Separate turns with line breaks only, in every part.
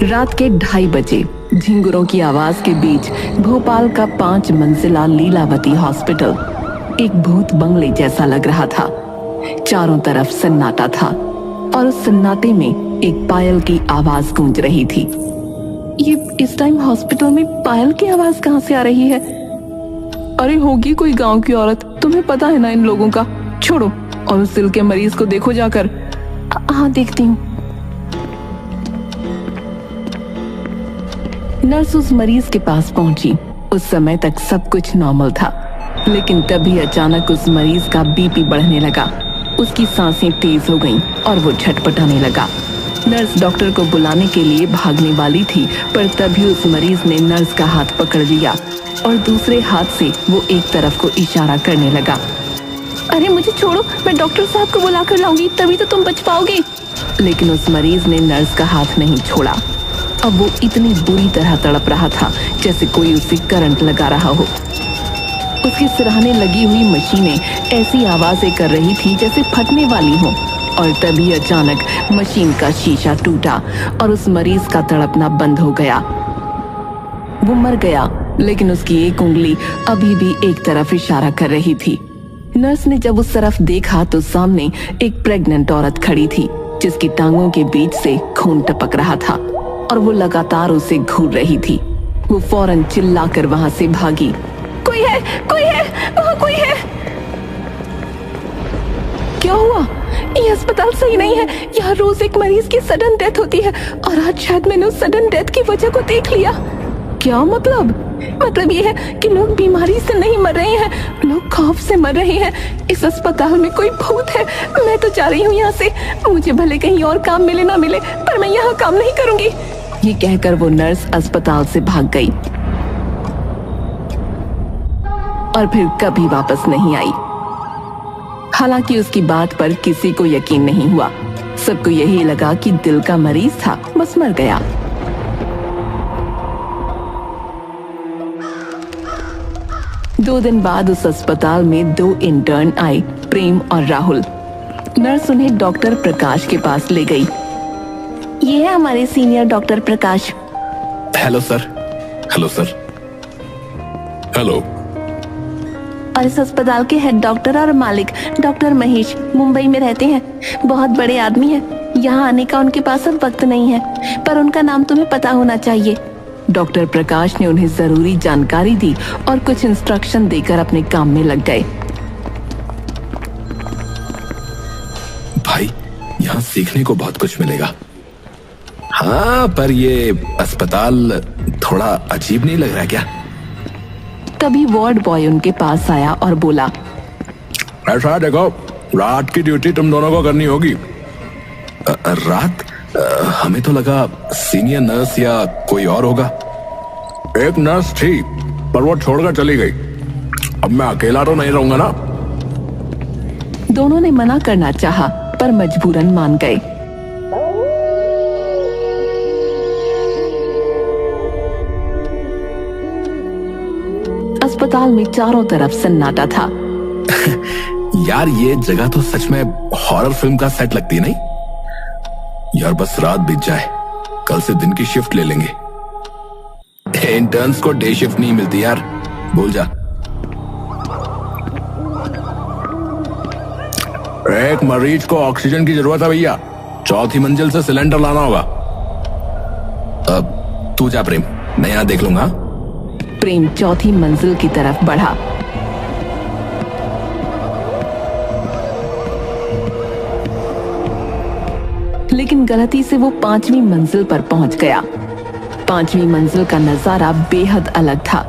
रात के 2:30 झिंगुरों की आवाज के बीच भोपाल का 5 मंजिला लीलावती हॉस्पिटल एक भूत बंगले जैसा लग रहा था। चारों तरफ सन्नाटा था और उस सन्नाटे में एक पायल की आवाज गूंज रही थी। ये इस टाइम हॉस्पिटल में पायल की आवाज कहाँ से आ रही है? अरे होगी कोई गांव की औरत, तुम्हें पता है ना इन लोगों का। छोड़ो और उस दिल के मरीज को देखो जाकर। हाँ देखती हूँ। नर्स उस मरीज के पास पहुंची। उस समय तक सब कुछ नॉर्मल था, लेकिन तभी अचानक उस मरीज का बीपी बढ़ने लगा। उसकी सांसें तेज हो गईं और वो छटपटाने लगा। नर्स डॉक्टर को बुलाने के लिए भागने वाली थी, पर तभी उस मरीज ने नर्स का हाथ पकड़ लिया और दूसरे हाथ से वो एक तरफ को इशारा करने लगा। अरे मुझे छोड़ो, मैं डॉक्टर साहब को बुला कर लाऊंगी, तभी तो तुम बच पाओगे। लेकिन उस मरीज ने नर्स का हाथ नहीं छोड़ा। अब वो इतनी बुरी तरह तड़प रहा था जैसे कोई उसे करंट लगा रहा हो। उसके सिरहाने लगी हुई मशीनें ऐसी आवाजें कर रही थी जैसे फटने वाली हो। और तभी अचानक मशीन का शीशा टूटा और उस मरीज का तड़पना बंद हो गया। वो मर गया, लेकिन उसकी एक उंगली अभी भी एक तरफ इशारा कर रही थी। नर्स ने जब उस तरफ देखा तो सामने एक प्रेग्नेंट औरत खड़ी थी, जिसकी टांगों के बीच से खून टपक रहा था और वो लगातार उसे घूर रही थी। वो फौरन चिल्लाकर वहां से भागी। कोई है, वहाँ कोई है। क्या हुआ? ये अस्पताल सही नहीं है। यहाँ रोज एक मरीज की सडन डेथ होती है और आज शायद मैंने उस सडन डेथ की वजह को देख लिया। क्या मतलब? मतलब ये है कि लोग बीमारी से नहीं मर रहे हैं, लोग खौफ से मर रहे हैं। इस अस्पताल में कोई भूत है। मैं तो जा रही हूँ यहाँ से। मुझे भले कहीं और काम मिले ना मिले, पर मैं यहाँ काम नहीं करूंगी। ये कहकर वो नर्स अस्पताल से भाग गई और फिर कभी वापस नहीं आई। हालांकि उसकी बात पर किसी को यकीन नहीं हुआ। सबको यही लगा कि दिल का मरीज था, बस मर गया। दो दिन बाद उस अस्पताल में 2 इंटर्न आए, प्रेम और राहुल। नर्स उन्हें डॉक्टर प्रकाश के पास ले गई। ये है हमारे senior doctor Prakash.
Hello sir. Hello sir. Hello.
और इस अस्पताल के हेड डॉक्टर और मालिक डॉक्टर महेश मुंबई में रहते हैं। बहुत बड़े आदमी हैं। यहाँ आने का उनके पास अब वक्त नहीं है, पर उनका नाम तुम्हें पता होना चाहिए। डॉक्टर प्रकाश ने उन्हें जरूरी जानकारी दी और कुछ इंस्ट्रक्शन देकर अपने काम में लग गए।
भाई, यहाँ सीखने को बहुत कुछ मिलेगा। हाँ, पर ये अस्पताल थोड़ा अजीब नहीं लग रहा क्या?
तभी वार्ड बॉय उनके पास आया और बोला,
ऐसा देखो, रात की ड्यूटी तुम दोनों को करनी होगी। रात? हमें तो लगा सीनियर नर्स या कोई और होगा। एक नर्स थी, पर वो छोड़कर चली गई। अब मैं अकेला तो नहीं रहूंगा ना।
दोनों ने मना करना चाहा, पर मजबूरन मान गए। अस्पताल में चारों तरफ सन्नाटा था।
यार, ये जगह तो सच में हॉरर फिल्म का सेट लगती है नहीं? यार बस रात बीत जाए, कल से दिन की शिफ्ट ले लेंगे। इंटर्न्स को डे शिफ्ट नहीं मिलती यार, भूल जा। एक मरीज को ऑक्सीजन की जरूरत है भैया, 4थी मंजिल से सिलेंडर लाना होगा। अब तू जा प्रेम, मैं यहाँ देख लूंगा।
प्रेम 4थी मंजिल की तरफ बढ़ा। लेकिन गलती से वो 5वीं मंजिल पर पहुंच गया। 5वीं मंजिल का नजारा बेहद अलग था।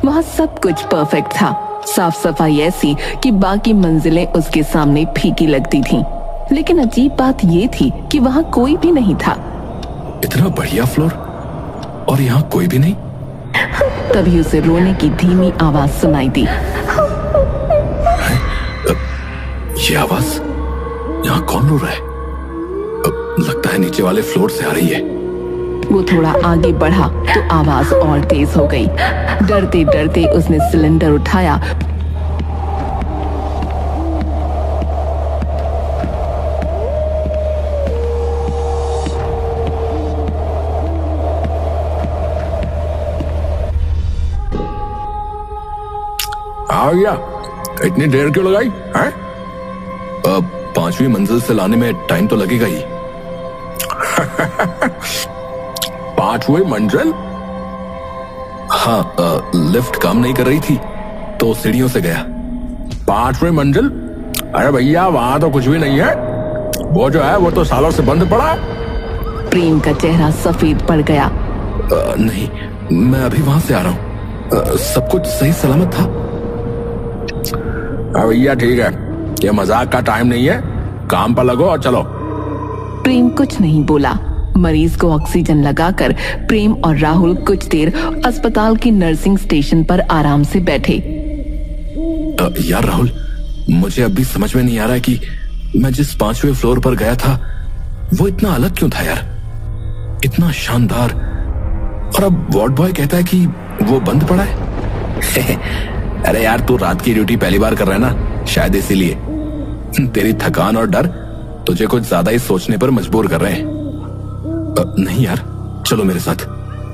वहां सब कुछ परफेक्ट था। साफ सफाई ऐसी कि बाकी मंजिलें उसके सामने फीकी लगती थीं। लेकिन अजीब बात ये थी कि वहां कोई भी नहीं था।
इतना बढ़िया फ्लोर और यहाँ कोई भी नहीं।
तभी उसे रोने की धीमी आवाज सुनाई दी।
ये आवाज, यहाँ कौन रो रहा है? लगता है नीचे वाले फ्लोर से आ रही है।
वो थोड़ा आगे बढ़ा तो आवाज और तेज हो गई। डरते डरते उसने सिलेंडर उठाया
हाँ भैया, इतनी देर क्यों लगाई हैं? 5वीं मंजिल से लाने में टाइम तो लगेगा ही। 5वीं मंजिल? हाँ, लिफ्ट काम नहीं कर रही थी तो सीढ़ियों से गया। 5वीं मंजिल? अरे भैया, वहां तो कुछ भी नहीं है, वो जो है वो तो सालों से बंद पड़ा है।
प्रेम का चेहरा सफेद पड़ गया।
नहीं, मैं अभी वहां से आ रहा हूँ, सब कुछ सही सलामत था। भैया ठीक है, ये मजाक का टाइम नहीं है, काम पर लगो और चलो।
प्रेम कुछ नहीं बोला। मरीज को ऑक्सीजन लगाकर प्रेम और राहुल कुछ देर अस्पताल की नर्सिंग स्टेशन पर आराम से बैठे।
यार राहुल, मुझे अभी समझ में नहीं आ रहा है कि मैं जिस 5वें फ्लोर पर गया था वो इतना अलग क्यों था यार, इतना शानदार, और अब वार्ड बॉय कहता है कि वो बंद पड़ा है। अरे यार, तू रात की ड्यूटी पहली बार कर रहा है ना, शायद इसीलिए तेरी थकान और डर तुझे कुछ ज्यादा ही सोचने पर मजबूर कर रहे हैं। नहीं यार, चलो मेरे साथ,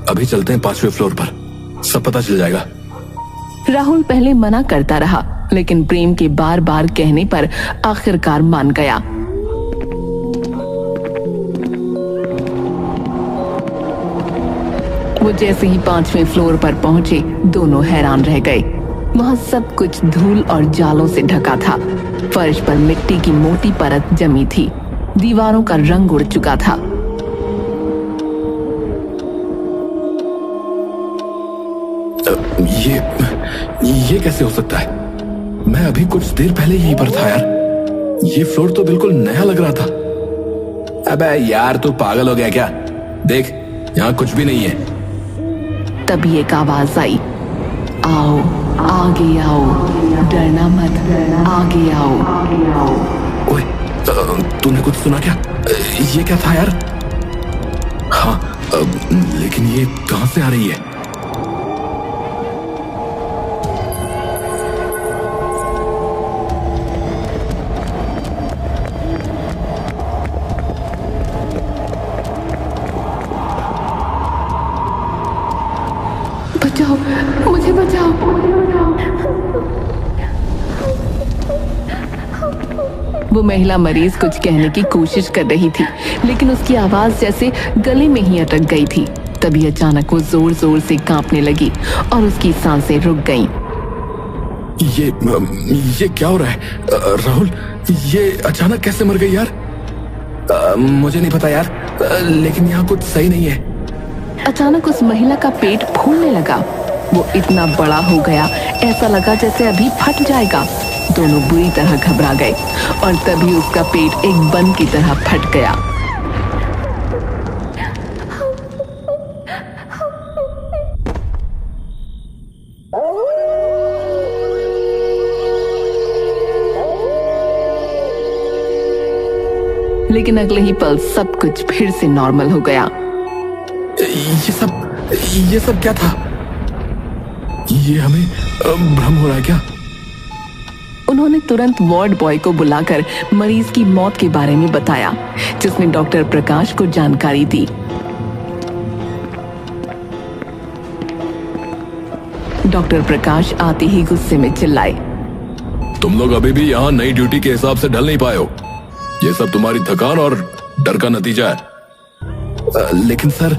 अभी चलते हैं 5वें फ्लोर पर, सब पता चल जाएगा।
राहुल पहले मना करता रहा, लेकिन प्रेम के बार बार कहने पर आखिरकार मान गया। वो जैसे ही 5वें फ्लोर पर पहुंचे, दोनों हैरान रह गए। वहां सब कुछ धूल और जालों से ढका था। फर्श पर मिट्टी की मोटी परत जमी थी, दीवारों का रंग उड़ चुका था।
ये कैसे हो सकता है? मैं अभी कुछ देर पहले यहीं पर था यार, ये फ्लोर तो बिल्कुल नया लग रहा था। अबे यार, तू पागल हो गया क्या? देख, यहाँ कुछ भी नहीं है।
तभी एक आवाज आई, आओ आगे आओ, डरना मत, आगे आओ।
ओए, तूने कुछ सुना क्या? ये क्या था यार? हाँ, लेकिन ये कहां से आ रही है?
बचाओ, मुझे बचाओ। वो महिला मरीज कुछ कहने की कोशिश कर रही थी, लेकिन उसकी आवाज जैसे गले में ही अटक गई थी। तभी अचानक वो जोर जोर से कांपने लगी और उसकी सांसें रुक गईं।
ये क्या हो रहा है? राहुल, ये अचानक कैसे मर गई यार? मुझे नहीं पता यार, लेकिन यहाँ कुछ सही नहीं है।
अचानक उस महिला का पेट फूलने लगा। वो इतना बड़ा हो गया, ऐसा लगा जैसे अभी फट जाएगा। दोनों बुरी तरह घबरा गए और तभी उसका पेट एक बंद की तरह फट गया। लेकिन अगले ही पल सब कुछ फिर से नॉर्मल हो गया।
ये सब क्या था? ये हमें भ्रम हो रहा है क्या?
उन्होंने तुरंत वार्ड बॉय को बुलाकर मरीज की मौत के बारे में बताया, जिसने डॉक्टर प्रकाश को जानकारी दी। डॉक्टर प्रकाश आते ही गुस्से में चिल्लाए,
तुम लोग अभी भी यहाँ नई ड्यूटी के हिसाब से ढल नहीं पाए हो। ये सब तुम्हारी थकान और डर का नतीजा है। लेकिन सर,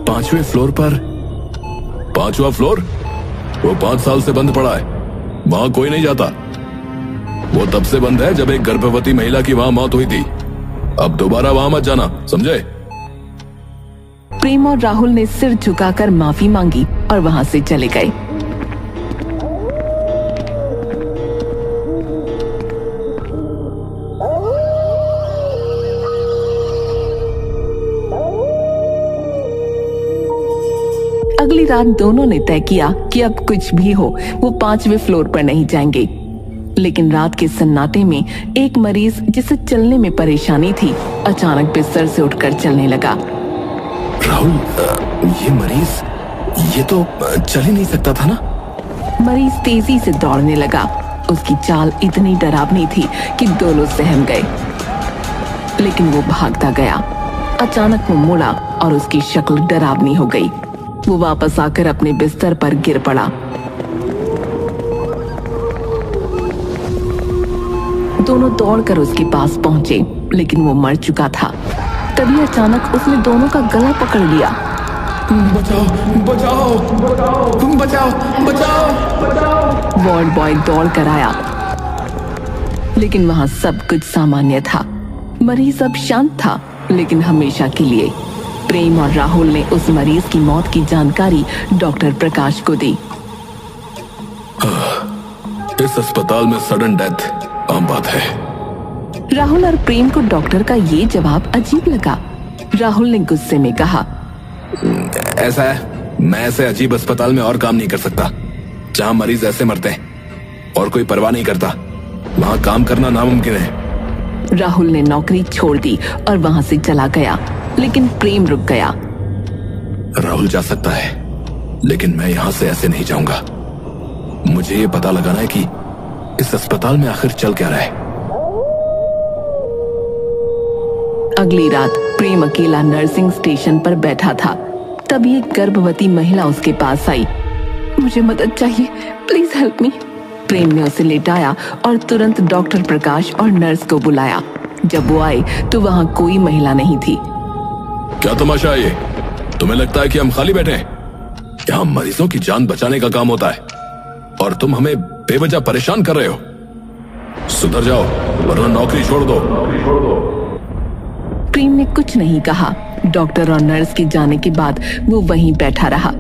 5वें फ्लोर पर। 5वां फ्लोर? वो 5 साल से बंद पड़ा है, वहां कोई नहीं जाता। वो तब से बंद है जब एक गर्भवती महिला की वहां मौत हुई थी। अब दोबारा वहां मत जाना, समझे?
प्रेम और राहुल ने सिर झुकाकर माफी मांगी और वहां से चले गए। अगली रात दोनों ने तय किया कि अब कुछ भी हो वो 5वें फ्लोर पर नहीं जाएंगे। लेकिन रात के सन्नाटे में एक मरीज जिसे चलने में परेशानी थी, अचानक बिस्तर से उठकर चलने लगा।
राहुल, ये मरीज, ये तो चल ही नहीं सकता था ना?
मरीज तेजी से दौड़ने लगा। उसकी चाल इतनी डरावनी थी कि दोनों सहम गए। लेकिन वो भागता गया। अचानक वो मुड़ा और उसकी शक्ल डरावनी हो गई। वो वापस आकर अपने बिस्तर पर गिर पड़ा। दोनों दौड़कर उसके पास पहुंचे, लेकिन वो मर चुका था। तभी अचानक उसने दोनों का गला पकड़ लिया।
बचाओ बचाओ बचाओ बचाओ बचाओ।
वार्ड बॉय दौड़ कर आया, लेकिन वहां सब कुछ सामान्य था। मरीज अब शांत था, लेकिन हमेशा के लिए। प्रेम और राहुल ने उस मरीज की मौत की जानकारी डॉक्टर प्रकाश को दी।
इस अस्पताल में सडन डेथ आम बात है।
राहुल और प्रेम को डॉक्टर का ये जवाब अजीब लगा। राहुल ने गुस्से में कहा,
ऐसा है, मैं ऐसे अजीब अस्पताल में और काम नहीं कर सकता जहां मरीज ऐसे मरते हैं और कोई परवाह नहीं करता। वहां काम करना नामुमकिन है।
राहुल ने नौकरी छोड़ दी और वहां से चला गया, लेकिन प्रेम रुक गया।
राहुल जा सकता है, लेकिन मैं यहां से ऐसे नहीं जाऊंगा। मुझे ये पता लगाना है कि इस अस्पताल में आखिर चल क्या रहा है।
अगली रात प्रेम अकेला नर्सिंग स्टेशन पर बैठा था। तभी एक गर्भवती महिला उसके पास आई। मुझे मदद चाहिए, प्लीज हेल्प मी। प्रेम ने उसे लेटाया और तुरंत डॉक्टर प्रकाश और नर्स को बुलाया। जब वो आए तो वहां कोई महिला नहीं थी।
क्या तमाशा है ये? तुम्हें लगता है कि हम खाली बैठे हैं? यहाँ मरीजों की जान बचाने का काम होता है और तुम हमें बेवजह परेशान कर रहे हो। सुधर जाओ वरना नौकरी छोड़ दो।
प्रेम ने कुछ नहीं कहा। डॉक्टर और नर्स के जाने के बाद वो वहीं बैठा रहा,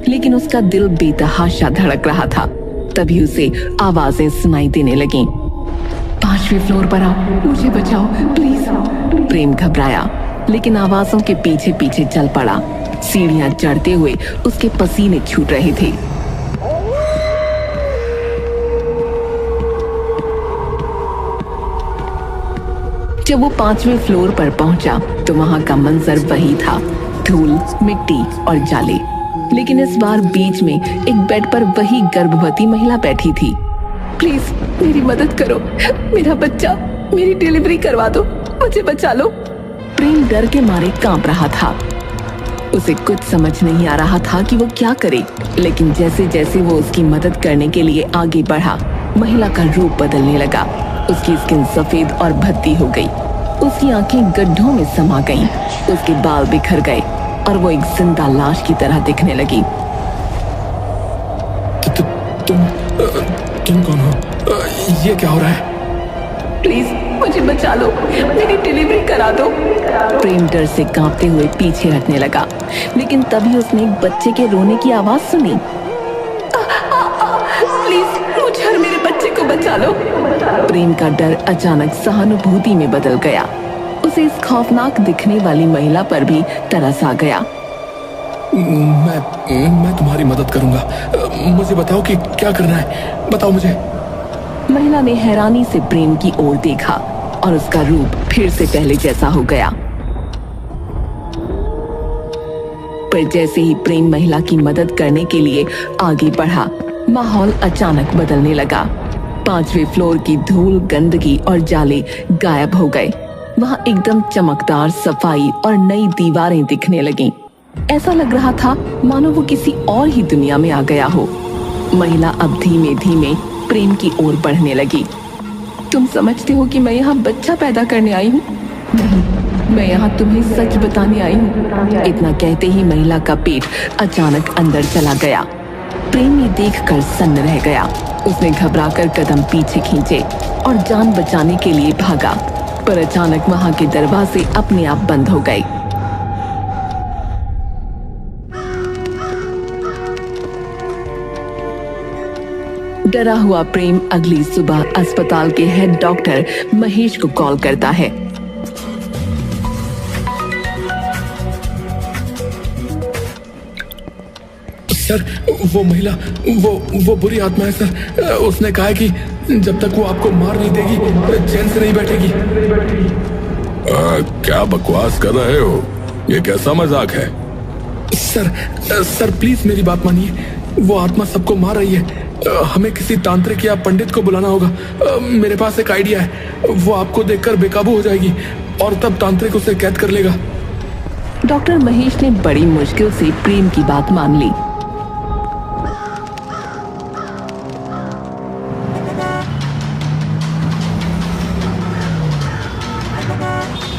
लेकिन उसका दिल बेतहाशा धड़क रहा था। तभी उसे आवाजें सुनाई देने लगीं। 5वें फ्लोर पर आओ, मुझे बचाओ प्लीज। प्रेम घबराया, लेकिन आवाजों के पीछे पीछे चल पड़ा। सीढ़ियां चढ़ते हुए उसके पसीने छूट रहे थे। जब वो 5वें फ्लोर पर पहुंचा तो वहां का मंजर वही था, धूल, मिट्टी और जाले। लेकिन इस बार बीच में एक बेड पर वही गर्भवती महिला बैठी थी। प्लीज मेरी मदद करो, मेरा बच्चा, मेरी डिलीवरी करवा दो, मुझे बचा लो। प्रेम डर के मारे कांप रहा था। उसे कुछ समझ नहीं आ रहा था कि वो क्या करे, लेकिन जैसे जैसे वो उसकी मदद करने के लिए आगे बढ़ा, महिला का रूप बदलने लगा। उसकी स्किन सफेद और भद्दी हो गई, उसकी आंखें गड्ढों में समा गईं, उसके बाल बिखर गए और वो एक जिंदा लाश की तरह दिखने लगी।
तुम कौन हो? ये क्या हो रहा है?
प्लीज मुझे बचा लो, मेरी डिलीवरी करा दो। प्रेम डर से कांपते हुए पीछे हटने लगा, लेकिन तभी उसने एक बच्चे के रोने की आवाज सुनी। प्लीज मुझे और मेरे बच्चे को बचा लो। प्रेम का डर अचानक सहानुभूति में बदल गया। उसे इस खौफनाक दिखने वाली महिला पर भी तरस आ गया।
मैं तुम्हारी मदद करूंगा। मुझे बताओ कि क्या करना है, बताओ मुझे।
महिला ने हैरानी से प्रेम की ओर देखा और उसका रूप फिर से पहले जैसा हो गया। पर जैसे ही प्रेम महिला की मदद करने के लिए आगे बढ़ा, माहौल अचानक बदलने लगा। 5वें फ्लोर की धूल, गंदगी और जाले गायब हो गए। वहां एकदम चमकदार सफाई और नई दीवारें दिखने लगीं। ऐसा लग रहा था मानो वो किसी और ही दुनिया में आ गया हो। महिला अब धीमे धीमे प्रेम की ओर बढ़ने लगी। तुम समझते हो कि मैं यहाँ बच्चा पैदा करने आई हूँ? नहीं, मैं यहाँ तुम्हें सच बताने आई हूँ। इतना कहते ही महिला का पेट अचानक अंदर चला गया। प्रेम ये देखकर सन्न रह गया। उसने घबराकर कदम पीछे खींचे और जान बचाने के लिए भागा, पर अचानक वहां के दरवाजे अपने आप बंद हो गए। डरा हुआ प्रेम अगली सुबह अस्पताल के हेड डॉक्टर महेश को कॉल करता है।
सर, वो महिला, वो बुरी आत्मा है सर। उसने कहा है कि जब तक वो आपको मार नहीं देगी चैन से नहीं बैठेगी। क्या बकवास कर रहे हो? ये कैसा मजाक है? सर प्लीज मेरी बात मानिए। वो आत्मा सबको मार रही है। हमें किसी तांत्रिक या पंडित को बुलाना होगा। मेरे पास एक आइडिया है। वो आपको देखकर बेकाबू हो जाएगी और तब तांत्रिक उसे कैद कर लेगा।
डॉक्टर महेश ने बड़ी मुश्किल से प्रेम की बात मान ली।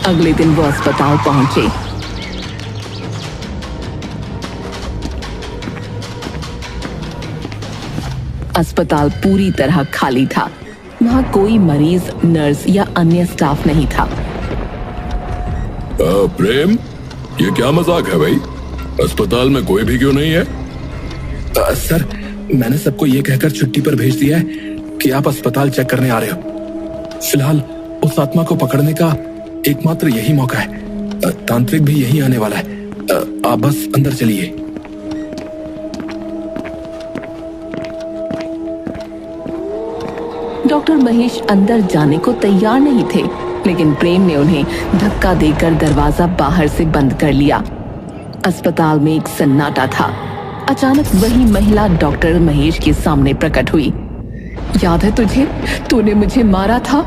अगले दिन वो अस्पताल पहुंचे। अस्पताल पूरी तरह खाली था। वहां कोई मरीज, नर्स या अन्य स्टाफ नहीं था।
प्रेम, ये क्या मजाक है भाई? अस्पताल में कोई भी क्यों नहीं है? सर, मैंने सबको ये कहकर छुट्टी पर भेज दिया है कि आप अस्पताल चेक करने आ रहे हो। फिलहाल उस आत्मा को पकड़ने का एकमात्र यही मौका है। तांत्रिक भी यही आने वाला है। आप बस अंदर चलिए।
डॉक्टर महेश अंदर जाने को तैयार नहीं थे, लेकिन प्रेम ने उन्हें धक्का देकर दरवाजा बाहर से बंद कर लिया। अस्पताल में एक सन्नाटा था। अचानक वही महिला डॉक्टर महेश के सामने प्रकट हुई। याद है तुझे? तूने मुझे मारा था,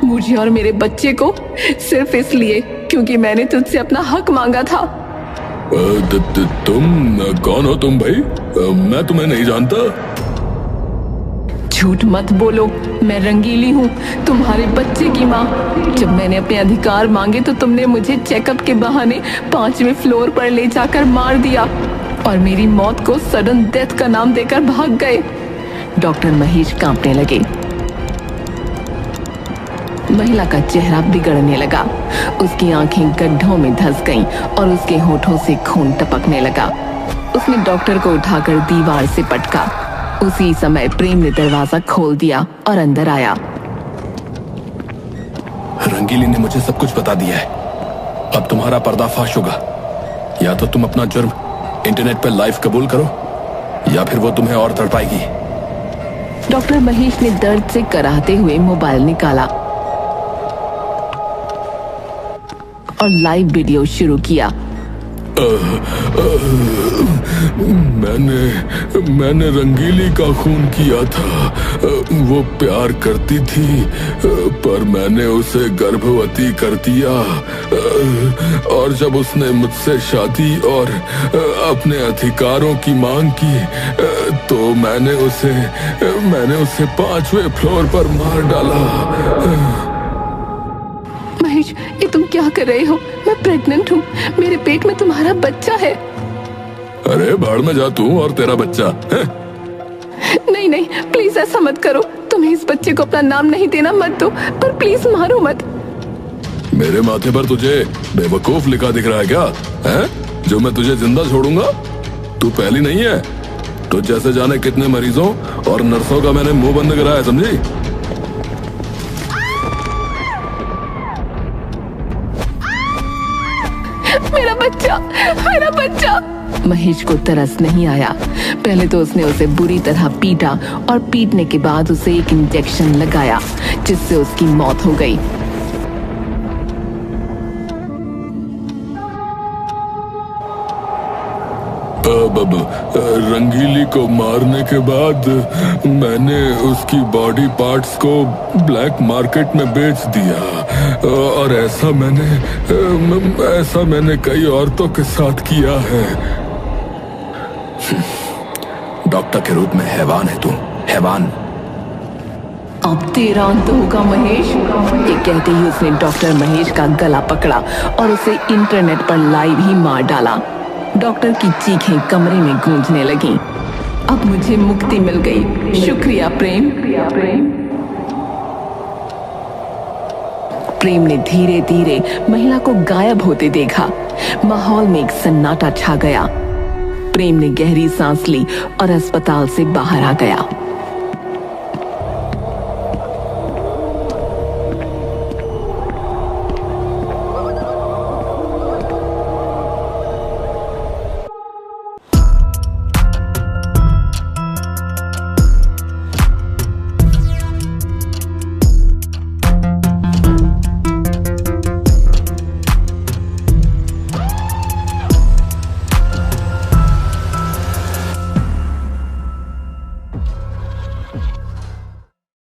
मुझे और मेरे बच्चे को, सिर्फ इसलिए क्योंकि मैंने तुझसे अपना हक मांगा था।
तुम कौन हो तुम भाई? मैं तुम्हें नहीं जानता।
झूठ मत बोलो, मैं रंगीली हूँ, तुम्हारे बच्चे की माँ। जब मैंने अपने अधिकार मांगे तो तुमने मुझे चेकअप के बहाने 5वें फ्लोर पर ले जाकर मार दिया और मेरी मौत को सडन डेथ का नाम देकर भाग गए। डॉक्टर महेश कांपने लगे। महिला का चेहरा बिगड़ने लगा। उसकी आंखें गड्ढों में धंस गईं और उसके होठों से खून टपकने लगा। उसने डॉक्टर को उठाकर दीवार से पटका। उसी समय प्रेम ने दरवाजा खोल दिया और अंदर आया।
रंगीली ने मुझे सब कुछ बता दिया है। अब तुम्हारा पर्दाफाश होगा। या तो तुम अपना जुर्म इंटरनेट पर लाइव कबूल करो, या फिर वो तुम्हें और तड़पाएगी।
डॉक्टर महेश ने दर्द से कराहते हुए मोबाइल निकाला और लाइव वीडियो शुरू किया।
मैंने रंगीली का खून किया था। वो प्यार करती थी, पर मैंने उसे गर्भवती कर दिया। और जब उसने मुझसे शादी और अपने अधिकारों की मांग की, तो मैंने उसे 5वें फ्लोर पर मार डाला।
महेश, ये तुम क्या कर रहे हो? मैं प्रेग्नेंट हूँ, मेरे पेट में तुम्हारा बच्चा है।
अरे भाड़ में जा तू और तेरा बच्चा है?
नहीं नहीं, प्लीज ऐसा मत करो। तुम्हें इस बच्चे को अपना नाम नहीं देना मत दो, पर प्लीज मारो मत।
मेरे माथे पर तुझे बेवकूफ लिखा दिख रहा है क्या? है जो मैं तुझे जिंदा छोड़ूंगा? तू पहली नहीं है। तो जैसे जाने कितने मरीजों और नर्सों का मैंने मुंह बंद कराया, समझी?
मेरा बच्चा। महेश को तरस नहीं आया। पहले तो उसने उसे बुरी तरह पीटा और पीटने के बाद उसे एक इंजेक्शन लगाया, जिससे उसकी मौत हो गई।
रंगीली को मारने के बाद मैंने उसकी बॉडी पार्ट्स को ब्लैक मार्केट में बेच दिया, और ऐसा मैंने कई औरतों के साथ किया है। डॉक्टर के रूप में हैवान है तू, हैवान।
अब तेरा अंत होगा महेश। ये कहते ही उसने डॉक्टर महेश का गला पकड़ा और उसे इंटरनेट पर लाइव ही मार डाला। डॉक्टर की चीखें कमरे में गूंजने लगीं। अब मुझे मुक्ति मिल गई। शुक्रिया प्रेम। प्रेम ने धीरे धीरे महिला को गायब होते देखा। माहौल में एक सन्नाटा छा गया। प्रेम ने गहरी सांस ली और अस्पताल से बाहर आ गया।